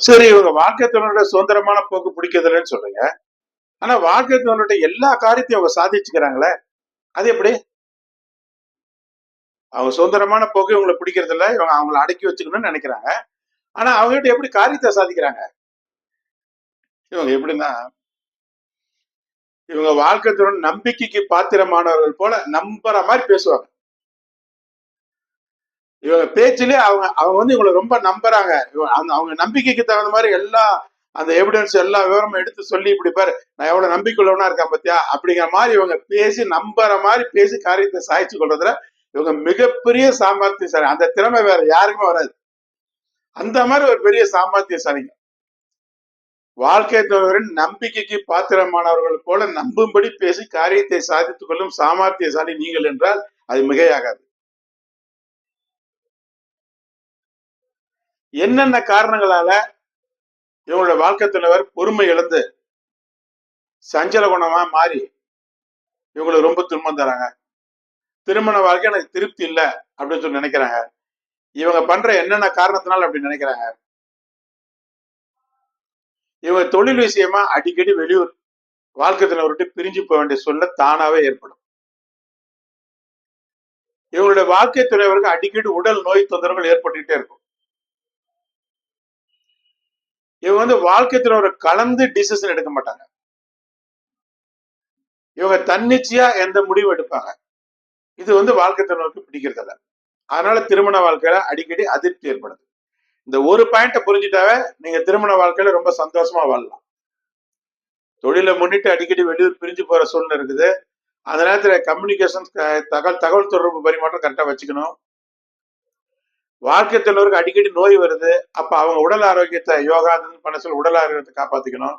சரி, இவங்க வாழ்க்கை துணையோட சுதந்திரமான போக்கு பிடிக்கிறதில்லன்னு சொல்றீங்க. ஆனா வாழ்க்கை துணையோட எல்லா காரியத்தையும் அவங்க சாதிச்சுக்கிறாங்களே! அது எப்படி? அவங்க சுதந்திரமான போக்கு இவங்களுக்கு பிடிக்கிறது இல்ல. இவங்க அவங்கள அடக்கி வச்சுக்கணும்னு நெனைக்கிறாங்க. ஆனா அவங்ககிட்ட எப்படி காரியத்த சாதிக்கிறாங்க? இவங்க எப்படின்னா, இவங்க வாழ்க்கை துணை நம்பிக்கைக்கு பாத்திரமானவர்கள் போல நம்புற மாரி பேசுவாங்க. இவங்க பேச்சிலே அவங்க அவங்க வந்து இவங்கள ரொம்ப நம்புறாங்க. அந்த அவங்க நம்பிக்கைக்கு தகுந்த மாரி அந்த எவிடன்ஸ் எல்லா விவரமும் எடுத்து சொல்லி, "இப்படி பாரு, நான் எவ்வளவு நம்பிக்கையுள்ளவனா இருக்கேன் பாத்தியா?" அப்படிங்கிற மாரி இவங்க பேசி நம்புற மாரி பேசி காரியத்த சாதிச்சு கொள்றதுல இவங்க மிகப்பெரிய சாமர்த்தியசாலி. அந்த திறமை வேற யாருக்குமே வராது. அந்த மாரி ஒரு பெரிய சாமர்த்தியசாலிங்க. வாழ்க்கை துணைவரின் நம்பிக்கைக்கு பாத்திரமானவர்கள் போல நம்பும்படி பேசி காரியத்தை சாதித்துக் கொள்ளும் சாமர்த்தியசாலி நீங்கள் என்றால் அது மிகையாகாது. என்னென்ன காரணங்களால இவங்களுடைய வாழ்க்கை துணைவர் பொறுமை இழந்து சஞ்சல குணமா மாறி இவங்களுக்கு ரொம்ப துன்பம் தராங்க? திருமண வாழ்க்கை எனக்கு திருப்தி இல்ல அப்படின்னு சொல்லி நினைக்கிறாங்க. இவங்க பண்ற என்னென்ன காரணத்தினால அப்படி நினைக்கிறாங்க? இவங்க தொழில் விஷயமா அடிக்கடி வெளியூர் வாழ்க்கை துணை விட்டு பிரிஞ்சு போக வேண்டிய சூழ்நிலை தானாவே ஏற்படும். இவங்களுடைய வாழ்க்கை துணைவருக்கு அடிக்கடி உடல் நோய் தொந்தரவுகள் ஏற்பட்டுக்கிட்டே இருக்கும். இவங்க வந்து வாழ்க்கை துணைவரை கலந்து டிசிஷன் எடுக்க மாட்டாங்க. இவங்க தன்னிச்சையா எந்த முடிவு எடுப்பாங்க. இது வந்து வாழ்க்கை துணைவருக்கு பிடிக்கிறது இல்ல. அதனால திருமண வாழ்க்கையில அடிக்கடி அதிருப்தி ஏற்படுது. இந்த ஒரு பாயிண்ட புரிஞ்சுட்டாவே நீங்க திருமண வாழ்க்கையில ரொம்ப சந்தோஷமா வாழலாம். தொழிலை முன்னிட்டு அடிக்கடி வெளியூர் பிரிஞ்சு போற சூழ்நிலை இருக்குது. அந்த நேரத்துல கம்யூனிகேஷன் தகவல் தொடர்பு பரிமாற்றம் கரெக்டா வச்சுக்கணும். வாழ்க்கை துணைவருக்கு அடிக்கடி நோய் வருது. அப்ப அவங்க உடல் ஆரோக்கியத்தை யோகா பண்ண சொல்லி உடல் ஆரோக்கியத்தை காப்பாத்திக்கணும்.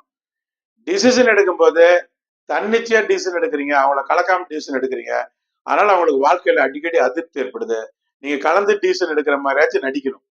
டிசிஷன் எடுக்கும் போது தன்னிச்சையா டிசிஷன் எடுக்கிறீங்க. அவங்கள கலக்காம டிசிஷன் எடுக்கிறீங்க. அதனால அவங்களுக்கு வாழ்க்கையில அடிக்கடி அதிருப்தி ஏற்படுது. நீங்க கலந்து டிசிஷன் எடுக்கிற மாதிரியாச்சும் நடிக்கணும்.